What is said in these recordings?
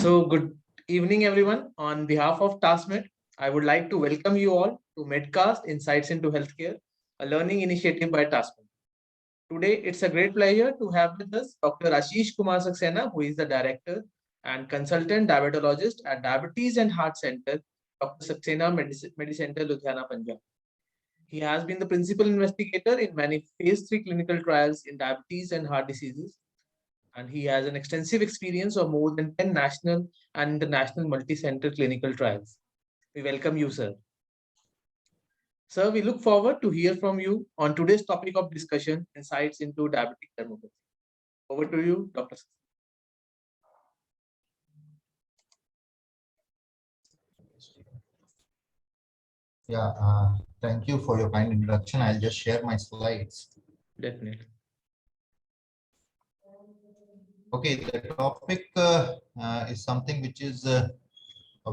So, good evening, everyone. On behalf of TaskMed, I would like to welcome you all to Medcast Insights into Healthcare, a learning initiative by TaskMed. Today, it's a great pleasure to have with us Dr. Ashish Kumar Saxena, who is the Director and Consultant Diabetologist at Diabetes and Heart Center, Dr. Saxena Medicentre, Ludhiana, Punjab. He has been the principal investigator in many phase 3 clinical trials in diabetes and heart diseases, and he has an extensive experience of more than 10 national and international multi-center clinical trials. We welcome you, sir. Sir, we look forward to hear from you on today's topic of discussion, insights into diabetic dermopathy. Over to you, Dr. Yeah, thank you for your kind introduction. I'll just share my slides. Definitely. Okay, the topic is something which is a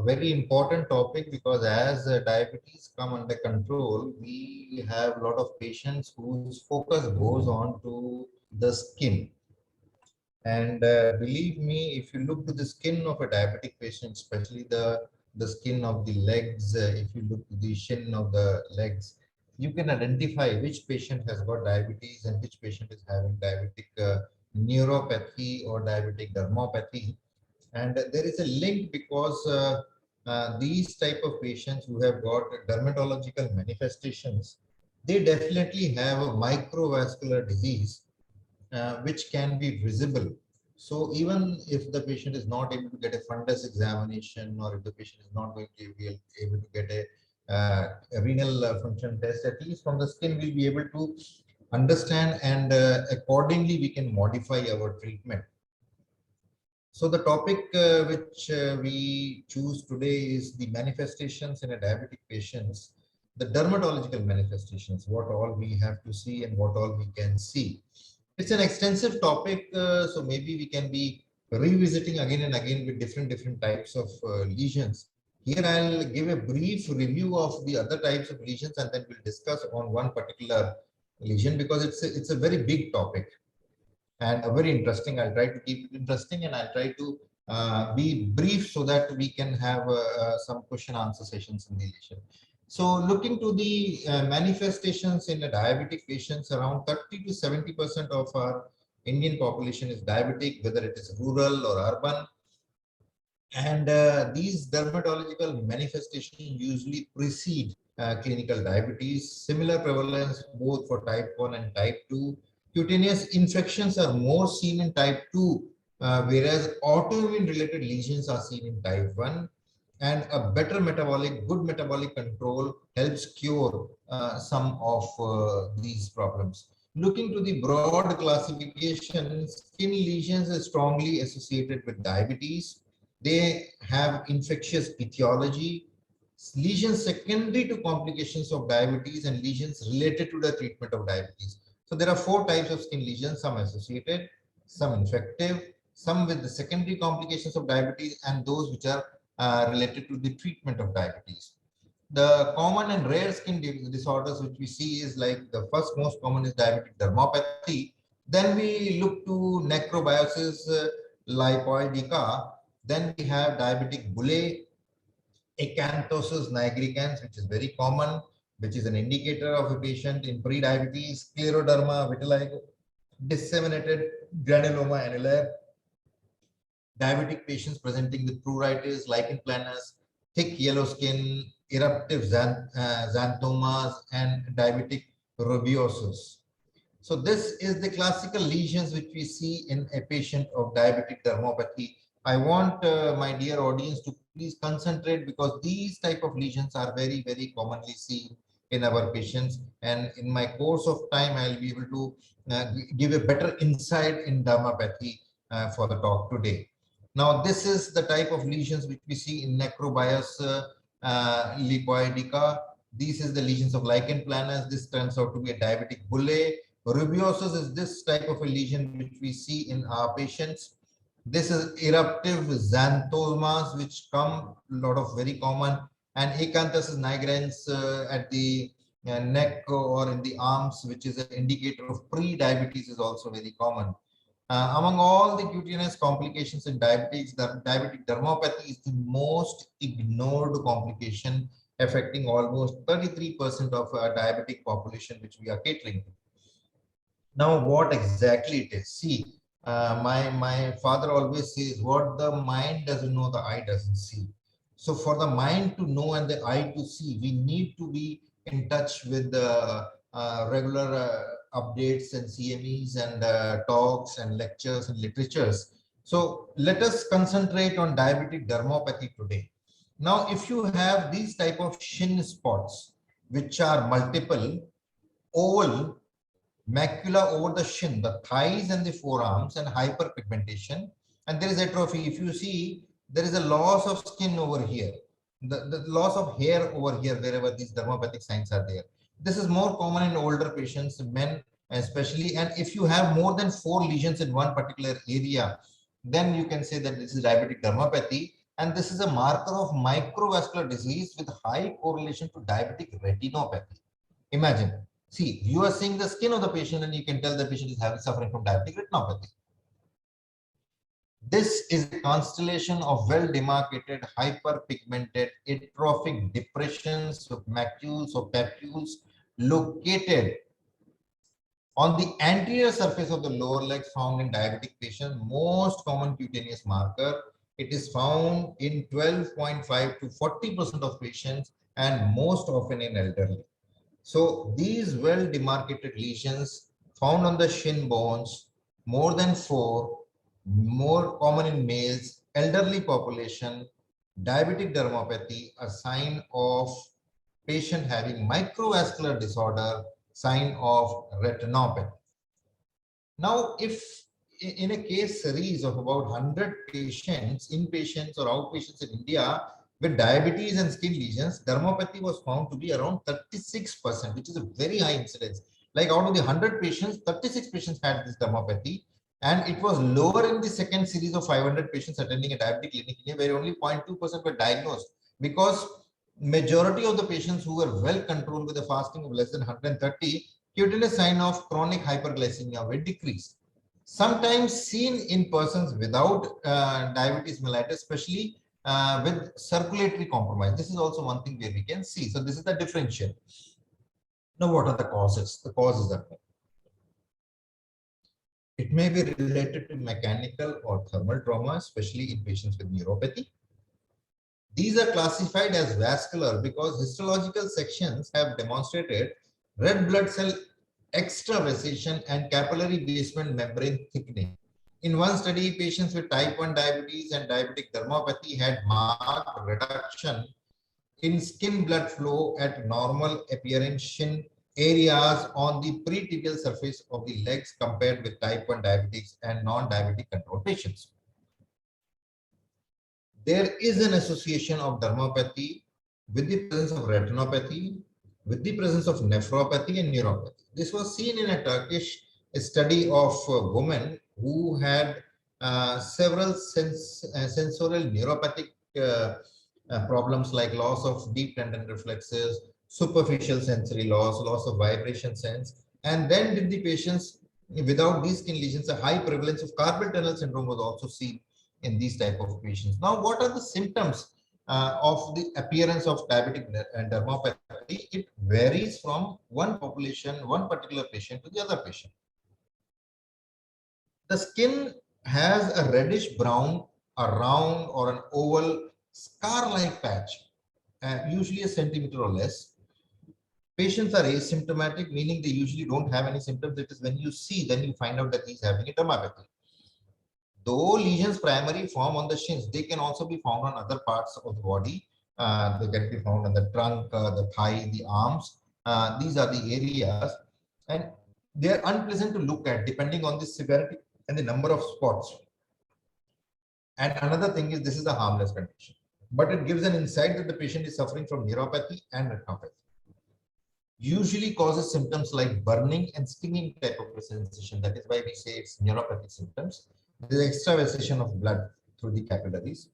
very important topic because as diabetes come under control, we have a lot of patients whose focus goes on to the skin. And believe me, if you look to the skin of a diabetic patient, especially the skin of the legs, if you look to the shin of the legs, you can identify which patient has got diabetes and which patient is having diabetic neuropathy or diabetic dermopathy. And there is a link because these type of patients who have got dermatological manifestations, they definitely have a microvascular disease which can be visible. So even if the patient is not able to get a fundus examination, or if the patient is not going to be able to get a renal function test, at least from the skin we'll be able to understand, and accordingly we can modify our treatment. So the topic which we choose today is the manifestations in a diabetic patients, the dermatological manifestations, what all we have to see and what all we can see. It's an extensive topic, so maybe we can be revisiting again and again with different types of lesions. Here I'll give a brief review of the other types of lesions, and then we'll discuss on one particular lesion because it's a very big topic and very interesting. I'll try to keep it interesting, and I'll try to be brief so that we can have some question answer sessions in the lesion. So looking to the manifestations in a diabetic patients, around 30 to 70% of our Indian population is diabetic, whether it is rural or urban. And these dermatological manifestations usually precede clinical diabetes. Similar prevalence both for type 1 and type 2. Cutaneous infections are more seen in type 2, whereas autoimmune related lesions are seen in type 1. And a good metabolic control helps cure some of these problems. Looking to the broad classification, skin lesions are strongly associated with diabetes. They have infectious etiology, lesions secondary to complications of diabetes, and lesions related to the treatment of diabetes. So there are four types of skin lesions: some associated, some infective, some with the secondary complications of diabetes, and those which are related to the treatment of diabetes. The common and rare skin disorders which we see is like the first most common is diabetic dermopathy. Then we look to necrobiosis, lipoidica. Then we have diabetic bullae, acanthosis nigricans, which is very common, which is an indicator of a patient in pre-diabetes, scleroderma vitiligo, disseminated granuloma annulare, diabetic patients presenting with pruritus, lichen planus, thick yellow skin, eruptive xanthomas, and diabetic rubeosis. So this is the classical lesions which we see in a patient of diabetic dermopathy. I want my dear audience to please concentrate because these type of lesions are very commonly seen in our patients. And in my course of time, I'll be able to give a better insight in dermopathy for the talk today. Now, this is the type of lesions which we see in necrobius lipoidica. This is the lesions of lichen planus. This turns out to be a diabetic bullae. Rubeosis is this type of a lesion which we see in our patients. This is eruptive xanthomas, which come a lot of very common, and acanthosis nigricans at the neck or in the arms, which is an indicator of pre-diabetes, is also very common. Among all the cutaneous complications in diabetes, the diabetic dermopathy is the most ignored complication, affecting almost 33% of our diabetic population, which we are catering to. Now, what exactly it is? See, my father always says, what the mind doesn't know, the eye doesn't see. So for the mind to know and the eye to see, we need to be in touch with the regular updates and CMEs and talks and lectures and literatures. So let us concentrate on diabetic dermopathy today. Now, if you have these type of shin spots, which are multiple, oval, macula over the shin, the thighs and the forearms, and hyperpigmentation, and there is atrophy. If you see, there is a loss of skin over here, the loss of hair over here, wherever these dermopathic signs are there. This is more common in older patients, men especially, and if you have more than 4 lesions in one particular area, then you can say that this is diabetic dermopathy, and this is a marker of microvascular disease with high correlation to diabetic retinopathy. Imagine, see, you are seeing the skin of the patient and you can tell the patient is suffering from diabetic retinopathy. This is a constellation of well-demarcated, hyperpigmented, atrophic depressions of macules or papules located on the anterior surface of the lower legs found in diabetic patients. Most common cutaneous marker. It is found in 12.5 to 40% of patients and most often in elderly. So these well-demarcated lesions found on the shin bones, more than 4, more common in males, elderly population, diabetic dermopathy, a sign of patient having microvascular disorder, sign of retinopathy. Now, if in a case series of about 100 patients, inpatients or outpatients in India, with diabetes and skin lesions, dermopathy was found to be around 36%, which is a very high incidence. Like out of the 100 patients, 36 patients had this dermopathy, and it was lower in the second series of 500 patients attending a diabetic clinic, where only 0.2% were diagnosed, because majority of the patients who were well controlled with a fasting of less than 130, cutaneous sign of chronic hyperglycemia were decreased. Sometimes seen in persons without diabetes mellitus, especially with circulatory compromise. This is also one thing where we can see. So this is the differential. Now, what are the causes? The causes are, it may be related to mechanical or thermal trauma, especially in patients with neuropathy. These are classified as vascular because histological sections have demonstrated red blood cell extravasation and capillary basement membrane thickening. In one study, patients with type 1 diabetes and diabetic dermopathy had marked reduction in skin blood flow at normal appearing shin areas on the pretibial surface of the legs compared with type 1 diabetics and non-diabetic control patients. There is an association of dermopathy with the presence of retinopathy, with the presence of nephropathy and neuropathy. This was seen in a Turkish study of women who had several sensorial neuropathic problems like loss of deep tendon reflexes, superficial sensory loss, loss of vibration sense, and then did the patients without these skin lesions, a high prevalence of carpal tunnel syndrome was also seen in these type of patients. Now, what are the symptoms of the appearance of diabetic dermopathy? It varies from one population, one particular patient to the other patient. The skin has a reddish brown, a round or an oval scar-like patch, usually a centimeter or less. Patients are asymptomatic, meaning they usually don't have any symptoms. It is when you see, then you find out that he's having a dermopathy. Though lesions primarily form on the shins, they can also be found on other parts of the body. They can be found on the trunk, the thigh, the arms. These are the areas, and they are unpleasant to look at depending on the severity and the number of spots. And another thing is, this is a harmless condition, but it gives an insight that the patient is suffering from neuropathy and retinopathy. Usually causes symptoms like burning and stinging type of sensation. That is why we say it's neuropathic symptoms. There is extravasation of blood through the capillaries.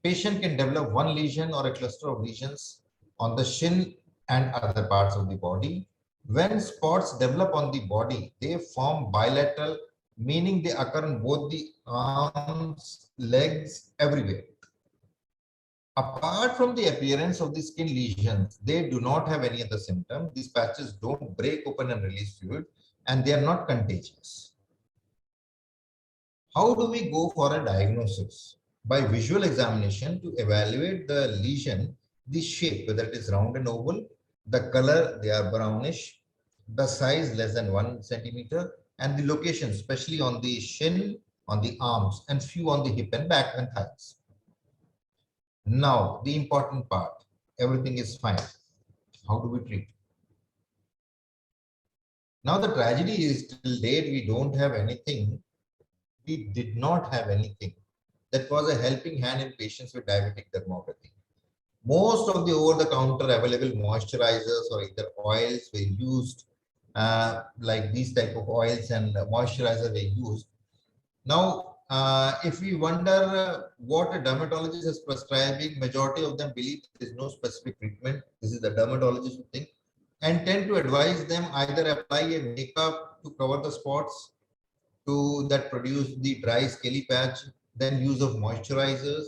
Patient can develop one lesion or a cluster of lesions on the shin and other parts of the body. When spots develop on the body, they form bilateral meaning they occur in both the arms, legs, everywhere. Apart from the appearance of the skin lesions, they do not have any other symptom. These patches don't break open and release fluid, and they are not contagious. How do we go for a diagnosis? By visual examination to evaluate the lesion, the shape, whether it is round and oval, the color, they are brownish, the size less than 1 centimeter, and the location, especially on the shin, on the arms, and few on the hip and back and thighs. Now, the important part, everything is fine. How do we treat? Now, the tragedy is till date, we don't have anything. We did not have anything that was a helping hand in patients with diabetic dermopathy. Most of the over-the-counter available moisturizers or either oils were used, like these type of oils and moisturizer were used. Now, if we wonder what a dermatologist is prescribing, majority of them believe there is no specific treatment. This is the dermatologist who think, and tend to advise them either apply a makeup to cover the spots to that produce the dry scaly patch, then use of moisturizers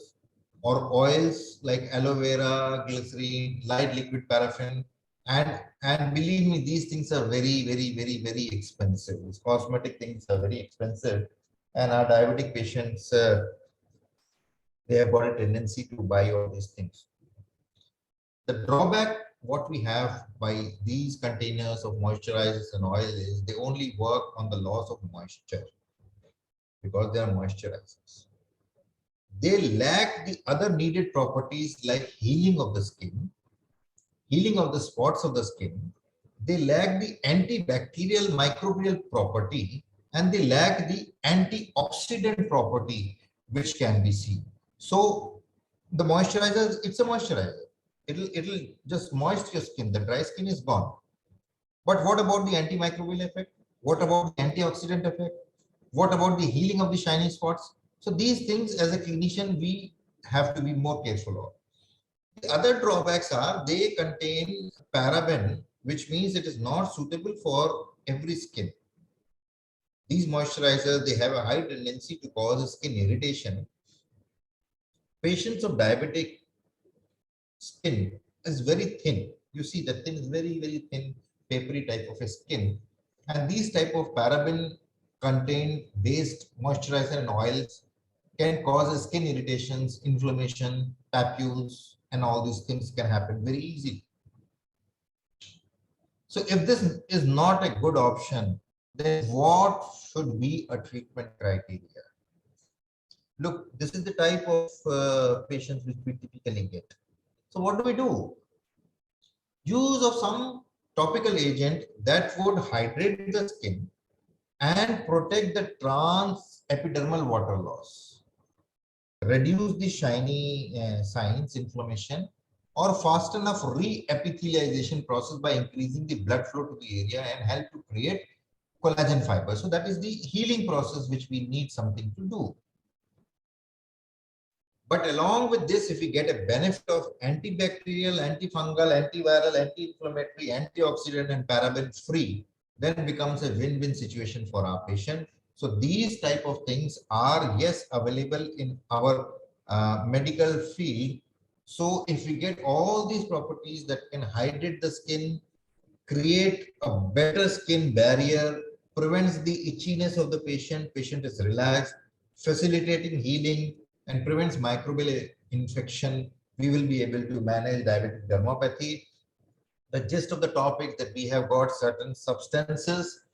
or oils like aloe vera, glycerine, light liquid paraffin, and believe me, these things are very expensive. These cosmetic things are very expensive, and our diabetic patients they have got a tendency to buy all these things. The drawback what we have by these containers of moisturizers and oil is they only work on the loss of moisture because they are moisturizers. They lack the other needed properties like healing of the skin, healing of the spots of the skin. They lack the antibacterial microbial property, and they lack the antioxidant property which can be seen. So the moisturizer, it's a moisturizer. It'll just moist your skin. The dry skin is gone. But what about the antimicrobial effect? What about the antioxidant effect? What about the healing of the shiny spots? So these things as a clinician, we have to be more careful of. The other drawbacks are they contain paraben, which means it is not suitable for every skin. These moisturizers, they have a high tendency to cause skin irritation. Patients of diabetic skin is very thin. You see the thin is very thin, papery type of a skin. And these type of paraben contained based moisturizer and oils can cause skin irritations, inflammation, papules, and all these things can happen very easily. So if this is not a good option, then what should be a treatment criteria? Look, this is the type of patients which we typically get. So what do we do? Use of some topical agent that would hydrate the skin and protect the transepidermal water loss, reduce the shiny signs, inflammation, or fast enough re-epithelialization process by increasing the blood flow to the area and help to create collagen fiber. So that is the healing process which we need something to do. But along with this, if we get a benefit of antibacterial, antifungal, antiviral, anti-inflammatory, antioxidant, and paraben free, then it becomes a win-win situation for our patient. So these type of things are, yes, available in our medical field. So if we get all these properties that can hydrate the skin, create a better skin barrier, prevents the itchiness of the patient, patient is relaxed, facilitating healing, and prevents microbial infection, we will be able to manage diabetic dermopathy. The gist of the topic that we have got certain substances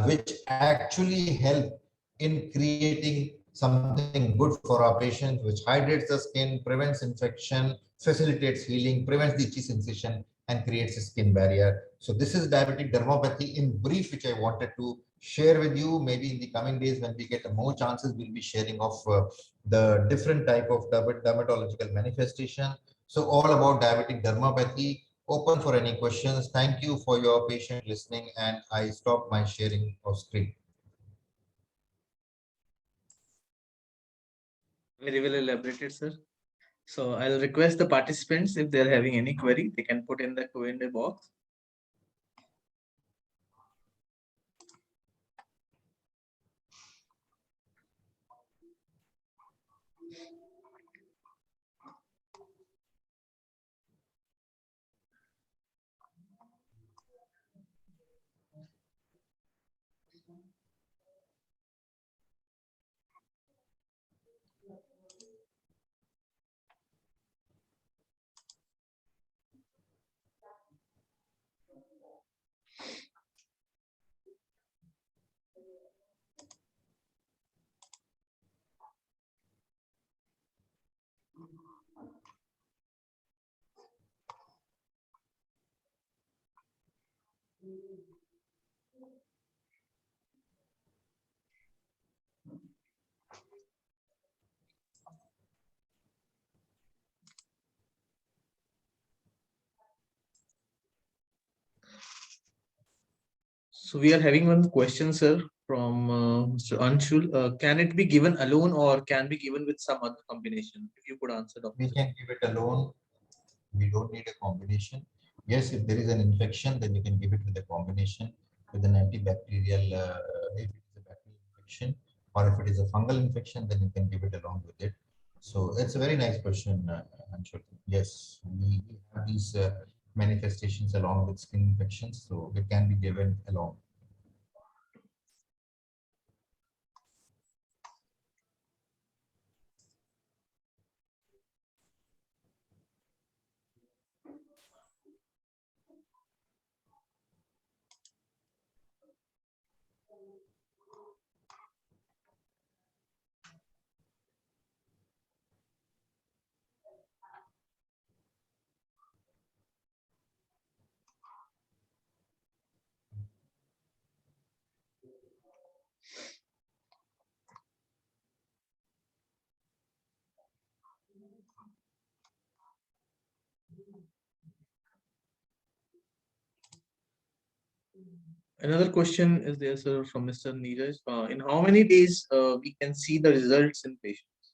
which actually help in creating something good for our patients, which hydrates the skin, prevents infection, facilitates healing, prevents the itchy sensation, and creates a skin barrier. So this is diabetic dermopathy in brief, which I wanted to share with you. Maybe in the coming days, when we get more chances, we'll be sharing of the different type of dermatological manifestation. So all about diabetic dermopathy. Open for any questions. Thank you for your patient listening, and I stop my sharing of screen. Very well elaborated, sir. So I'll request the participants, if they're having any query, they can put in the Q&A box. So we are having one question, sir, from Mr. Anshul. Can it be given alone or can be given with some other combination? If you could answer, Doctor. We can give it alone. We don't need a combination. Yes, if there is an infection, then you can give it with a combination with an antibacterial, if it is a bacterial infection, or if it is a fungal infection, then you can give it along with it. So it's a very nice question, Anshul. Yes, we have these manifestations along with skin infections, so it can be given along. Another question is there, sir, from Mr. Neeraj. In how many days we can see the results in patients?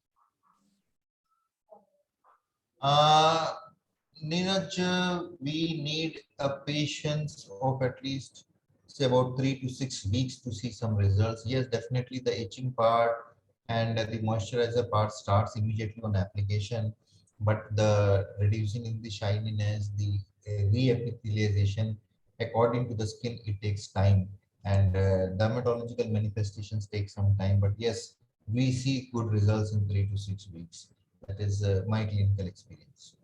Uh, Neeraj, we need a patience of at least say about 3 to 6 weeks to see some results. Yes, definitely the itching part and the moisturizer part starts immediately on application, but the reducing in the shininess, the re-epithelialization, according to the skin, it takes time, and dermatological manifestations take some time. But yes, we see good results in 3 to 6 weeks. That is my clinical experience.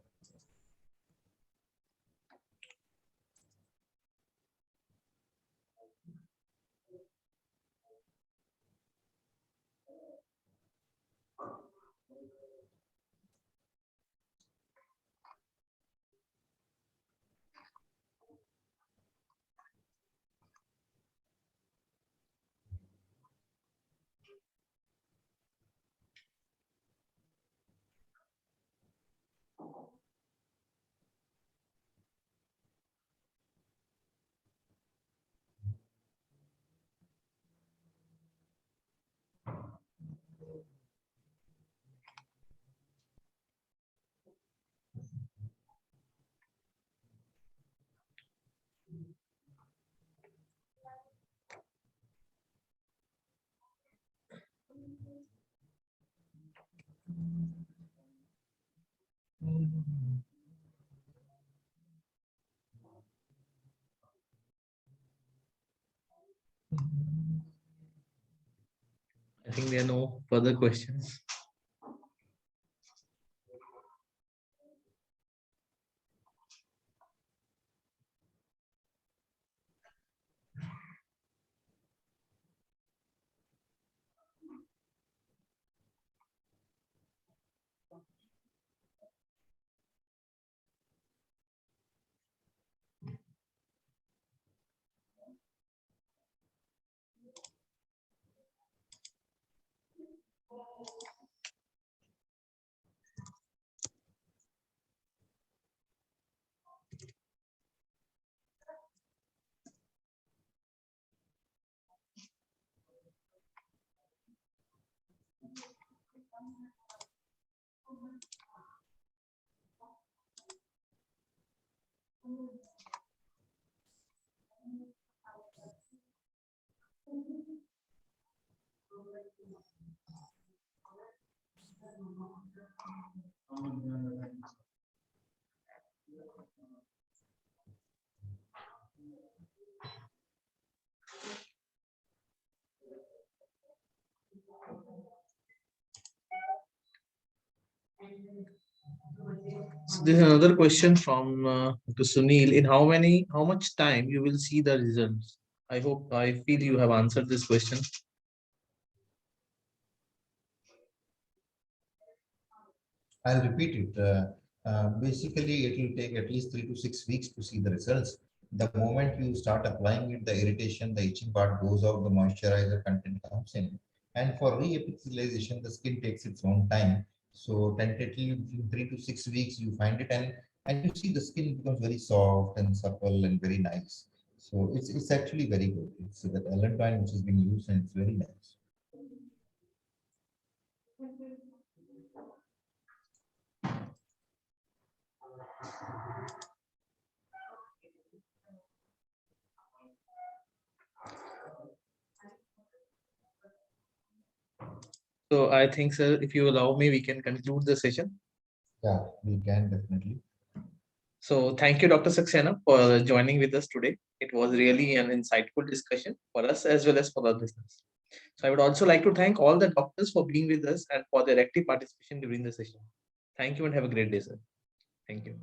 I think there are no further questions. So this is another question from to Sunil. In how much time you will see the results? I feel you have answered this question. I'll repeat it. Basically, it will take at least 3 to 6 weeks to see the results. The moment you start applying it, the irritation, the itching part goes out, the moisturizer content comes in. And for re-epithelialization, the skin takes its own time. So tentatively, between 3 to 6 weeks, you find it, and you see the skin becomes very soft and supple and very nice. So it's actually very good. It's that allantoin which is being used, and it's very nice. So I think, sir, if you allow me, we can conclude the session. Yeah, we can definitely. So thank you, Dr. Saxena, for joining with us today. It was really an insightful discussion for us as well as for the listeners. So I would also like to thank all the doctors for being with us and for their active participation during the session. Thank you and have a great day, sir. Thank you.